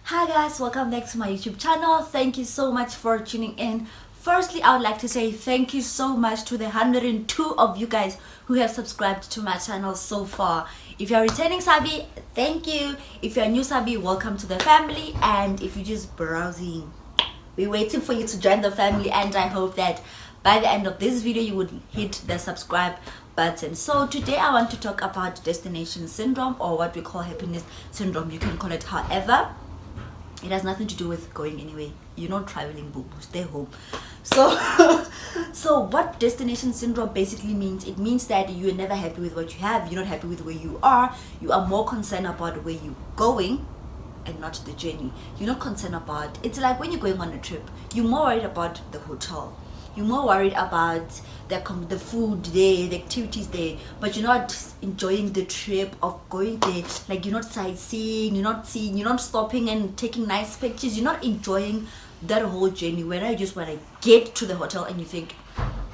Hi guys, welcome back to my YouTube channel. Thank you so much for tuning in. Firstly, I would like to say thank you so much to the 102 of you guys who have subscribed to my channel so far. If you're returning Sabi, thank you. If you're new Sabi, welcome to the family. And if you're just browsing, we're waiting for you to join the family, and I hope that by the end of this video you would hit the subscribe button. So today I want to talk about destination syndrome, or what we call happiness syndrome. You can call it however. It has nothing to do with going anywhere. You're not traveling, boo boo. Stay home. So what destination syndrome basically means, it means that you're never happy with what you have. You're not happy with where you are. You are more concerned about where you're going and not the journey. You're not concerned about, it's like when you're going on a trip, you're more worried about the hotel. You're more worried about the food there, the activities there, but you're not enjoying the trip of going there. Like, you're not sightseeing, you're not stopping and taking nice pictures. You're not enjoying that whole journey. When I just want to get to the hotel, and you think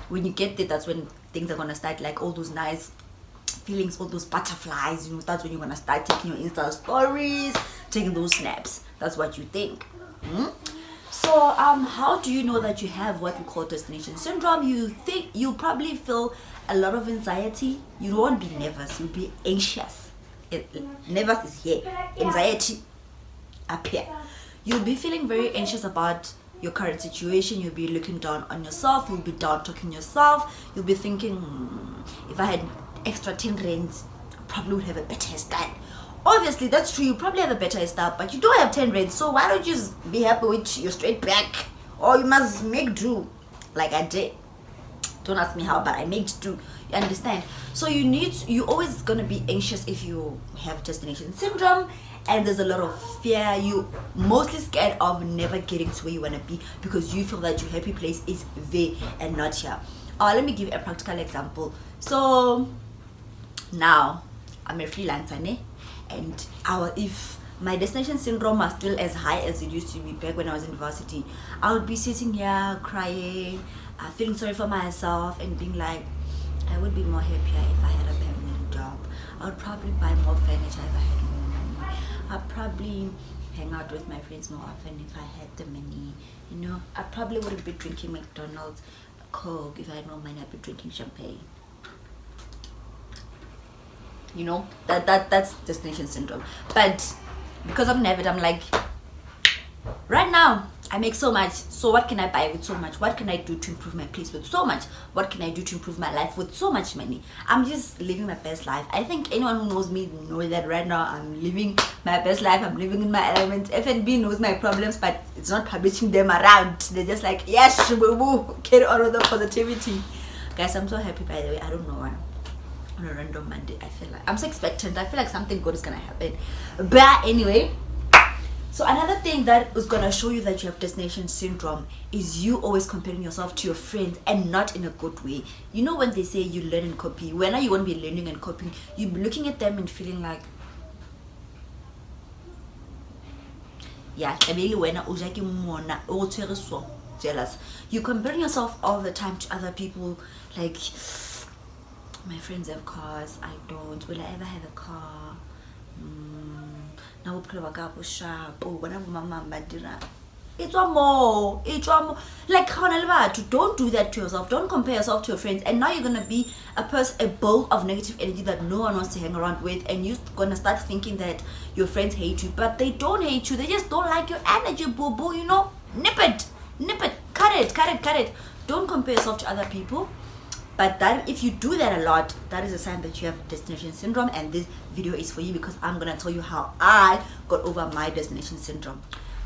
when you get there, that's when things are gonna start, like all those nice feelings, all those butterflies, that's when you're gonna start taking your Insta stories, taking those snaps. That's what you think. So how do you know that you have what we call destination syndrome? You probably feel a lot of anxiety. You won't be nervous, you'll be anxious. Nervous is here, anxiety up here. You'll be feeling very anxious about your current situation. You'll be looking down on yourself, you'll be down talking yourself. You'll be thinking, if I had extra 10 rands, I probably would have a better hairstyle. Obviously that's true, you probably have a better hairstyle, but you don't have 10 rands, so why don't you just be happy with your straight back? Or you must make do like I did. Don't ask me how, but I made do. You understand? So you're always gonna be anxious if you have destination syndrome, and there's a lot of fear. You mostly scared of never getting to where you wanna be, because you feel that your happy place is there and not here. Let me give you a practical example. So now I'm a freelancer, ne? And if my destination syndrome was still as high as it used to be back when I was in university, I would be sitting here crying, feeling sorry for myself, and being like, I would be more happier if I had a permanent job. I would probably buy more furniture if I had more money. I'd probably hang out with my friends more often if I had the money. I probably wouldn't be drinking McDonald's Coke. If I had more money, I'd be drinking champagne. That's destination syndrome. But because I'm nervous, I'm like, right now I make so much, so what can I buy with so much? What can I do to improve my place with so much? What can I do to improve my life with so much money? I'm just living my best life. I think anyone who knows me knows that right now I'm living my best life. I'm living in my element. FNB knows my problems, but it's not publishing them around. They're just like, yes, boo boo, carry on with the positivity. Guys, I'm so happy, by the way. I don't know why. On a random Monday, I feel like I'm so expectant. I feel like something good is gonna happen. But anyway, so another thing that is gonna show you that you have destination syndrome is you always comparing yourself to your friends, and not in a good way. When they say you learn and copy, when are you gonna be learning and copying? You be looking at them and feeling like, yeah, jealous. You're comparing yourself all the time to other people, like, my friends have cars, I don't. Will I ever have a car? Now sharp. Oh, whenever my mom it's one more. Like, don't do that to yourself. Don't compare yourself to your friends. And now you're gonna be a bowl of negative energy that no one wants to hang around with, and you're gonna start thinking that your friends hate you, but they don't hate you. They just don't like your energy, boo boo. Nip it, cut it. Don't compare yourself to other people. But that, if you do that a lot, that is a sign that you have destination syndrome, and this video is for you, because I'm gonna tell you how I got over my destination syndrome.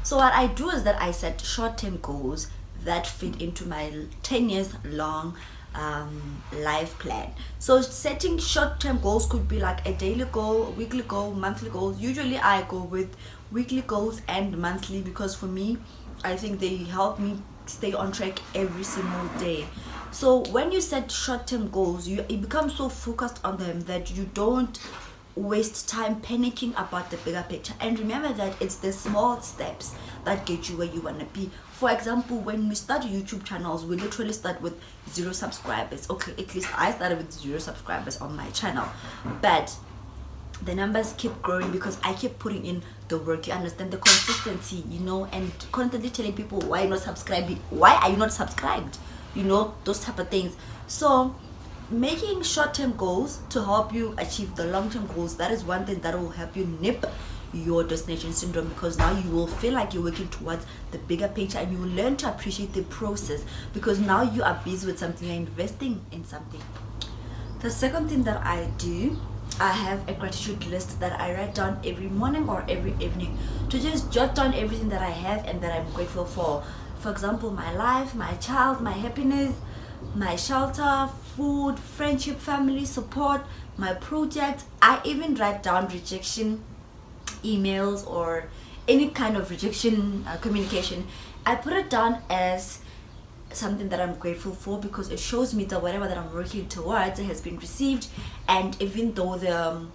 So what I do is that I set short-term goals that fit into my 10 years long life plan. So setting short-term goals could be like a daily goal, a weekly goal, monthly goals. Usually I go with weekly goals and monthly, because for me, I think they help me stay on track every single day. So when you set short-term goals, you become so focused on them that you don't waste time panicking about the bigger picture. And remember that it's the small steps that get you where you want to be. For example, when we start YouTube channels, we literally start with 0 subscribers. Okay, at least I started with 0 subscribers on my channel, but the numbers keep growing because I keep putting in the work. You understand, the consistency, you know, and constantly telling people why you're not subscribing, why are you not subscribed, you know, those type of things. So making short-term goals to help you achieve the long-term goals, that is one thing that will help you nip your destination syndrome, because now you will feel like you're working towards the bigger picture, and you will learn to appreciate the process because now you are busy with something, you're investing in something. The second thing that I do, I have a gratitude list that I write down every morning or every evening to just jot down everything that I have and that I'm grateful for. For example, my life, my child, my happiness, my shelter, food, friendship, family, support, my project. I even write down rejection emails or any kind of rejection communication. I put it down as something that I'm grateful for because it shows me that whatever that I'm working towards has been received, and even though the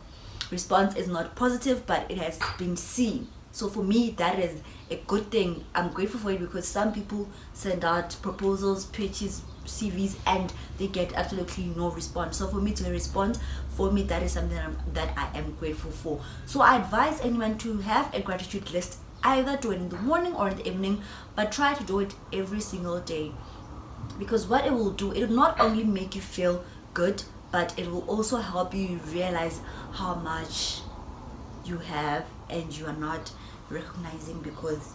response is not positive, but it has been seen. So for me, that is a good thing. I'm grateful for it because some people send out proposals, pitches, CVs, and they get absolutely no response. So for me to respond, for me, that is something that I am grateful for. So I advise anyone to have a gratitude list, either do it in the morning or in the evening, but try to do it every single day, because what it will do, it will not only make you feel good, but it will also help you realize how much you have and you are not recognizing because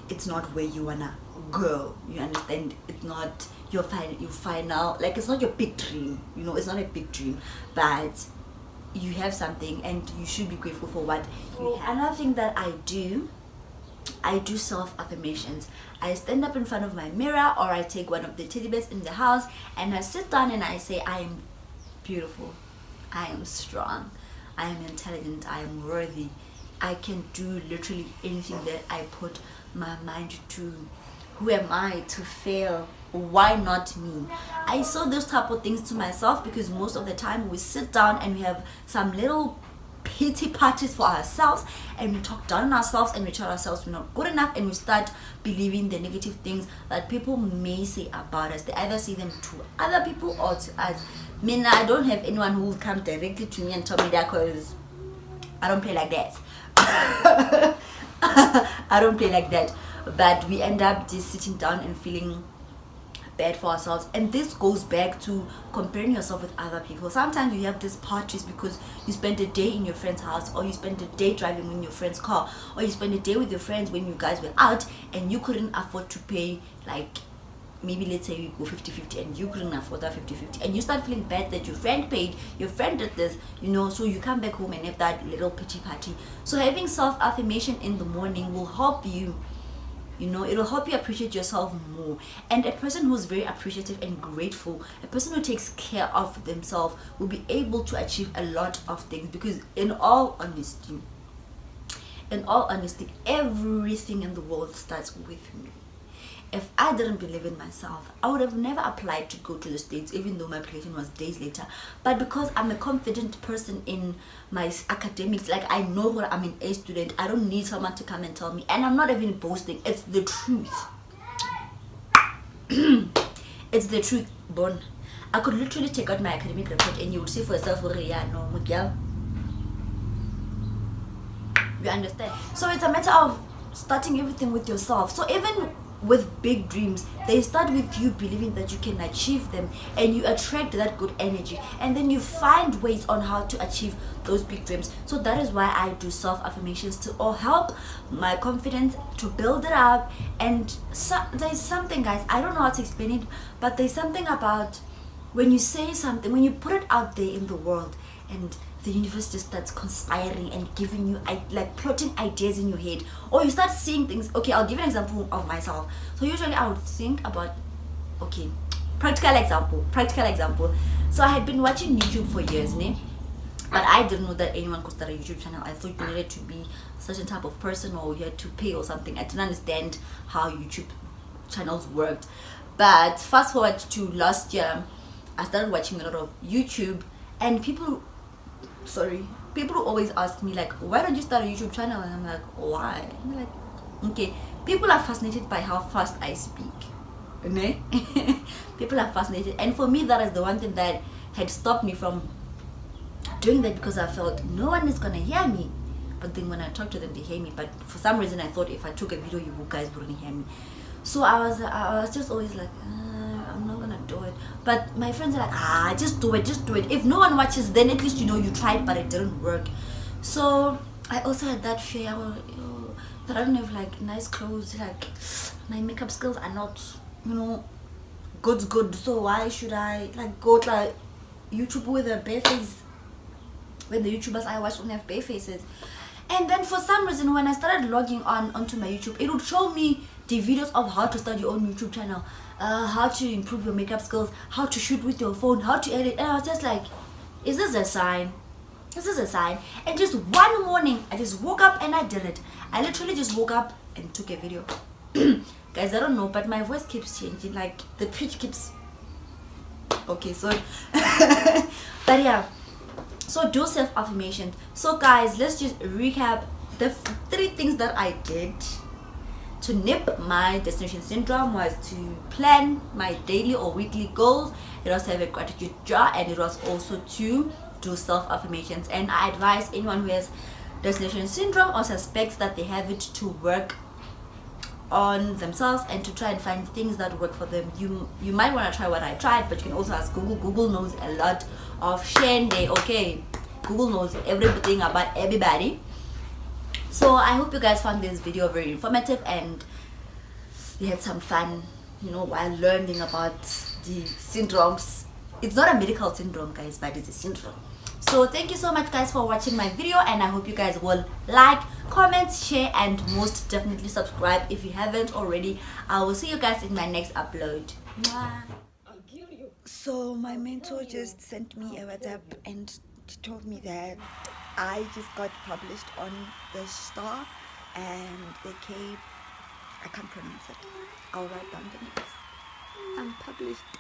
it's not where you wanna go. You understand? It's not your final, like, it's not your big dream, you know, it's not a big dream, but you have something and you should be grateful for what you have. Another thing that I do self-affirmations. I stand up in front of my mirror, or I take one of the teddy bears in the house and I sit down and I say, I am beautiful, I am strong, I am intelligent, I am worthy, I can do literally anything that I put my mind to. Who am I to fail? Why not me? I saw those type of things to myself because most of the time we sit down and we have some little pity parties for ourselves, and we talk down on ourselves and we tell ourselves we're not good enough, and we start believing the negative things that people may say about us. They either say them to other people or to us. I mean, I don't have anyone who will come directly to me and tell me that, because I don't play like that. I don't play like that. But we end up just sitting down and feeling bad for ourselves, and this goes back to comparing yourself with other people. Sometimes you have these parties because you spend a day in your friend's house, or you spend a day driving in your friend's car, or you spend a day with your friends when you guys were out and you couldn't afford to pay, like, maybe let's say you go 50-50 and you couldn't afford that 50-50, and you start feeling bad that your friend paid, your friend did this, you know, so you come back home and have that little pity party. So having self-affirmation in the morning will help you, you know, it'll help you appreciate yourself more. And a person who's very appreciative and grateful, a person who takes care of themselves, will be able to achieve a lot of things, because in all honesty, everything in the world starts with me. If I didn't believe in myself, I would have never applied to go to the States, even though my application was days later. But because I'm a confident person in my academics, like, I know what I'm an A student, I don't need someone to come and tell me. And I'm not even boasting, it's the truth. It's the truth, Bon. I could literally take out my academic report and you would see for yourself, yeah, no, Miguel. You understand? So it's a matter of starting everything with yourself. So even with big dreams, they start with you believing that you can achieve them, and you attract that good energy, and then you find ways on how to achieve those big dreams. So that is why I do self-affirmations, to all help my confidence, to build it up. And so, there's something, guys, I don't know how to explain it, but there's something about when you say something, when you put it out there in the world, and the universe just starts conspiring and giving you, like, plotting ideas in your head, or you start seeing things. Okay, I'll give you an example of myself. So usually I would think about, okay, practical example. So I had been watching YouTube for years, but I didn't know that anyone could start a YouTube channel. I thought you needed to be a certain type of person, or you had to pay or something. I didn't understand how YouTube channels worked. But fast forward to last year, I started watching a lot of YouTube, and people always ask me, like, why don't you start a YouTube channel? And I'm like, why? And they're like, okay, people are fascinated by how fast I speak. People are fascinated, and for me, that is the one thing that had stopped me from doing that because I felt no one is gonna hear me. But then when I talked to them, they hear me. But for some reason, I thought if I took a video, you guys wouldn't hear me. So I was just always like, I'm not gonna do it. But my friends are like, just do it, just do it. If no one watches, then at least you know you tried, but it didn't work. So I also had that fear. That I don't have like nice clothes. Like my makeup skills are not, good. So why should I like go to like YouTube with a bare face when the YouTubers I watch don't have bare faces? And then for some reason, when I started logging onto my YouTube, it would show me the videos of how to start your own YouTube channel, how to improve your makeup skills, how to shoot with your phone, how to edit. And I was just like, is this a sign? Is this a sign? And just one morning, I just woke up and I did it. I literally just woke up and took a video. Guys, I don't know, but my voice keeps changing. Like the pitch keeps. Okay, so. But yeah. So do self-affirmations. So guys, let's just recap the 3 things that I did to nip my destination syndrome. Was to plan my daily or weekly goals. It was to have a gratitude jar, and it was also to do self-affirmations. And I advise anyone who has destination syndrome or suspects that they have it to work on themselves and to try and find things that work for them. You might want to try what I tried, but you can also ask Google. Google knows a lot of shende. Okay, Google knows everything about everybody. So I hope you guys found this video very informative and you had some fun, while learning about the syndromes. It's not a medical syndrome, guys, but it's a syndrome. So thank you so much, guys, for watching my video, and I hope you guys will like, comment, share, and most definitely subscribe if you haven't already. I will see you guys in my next upload. Bye. So my mentor just sent me a WhatsApp and she told me that I just got published on the Star and the Cape. I can't pronounce it. I'll write down the names. I'm published.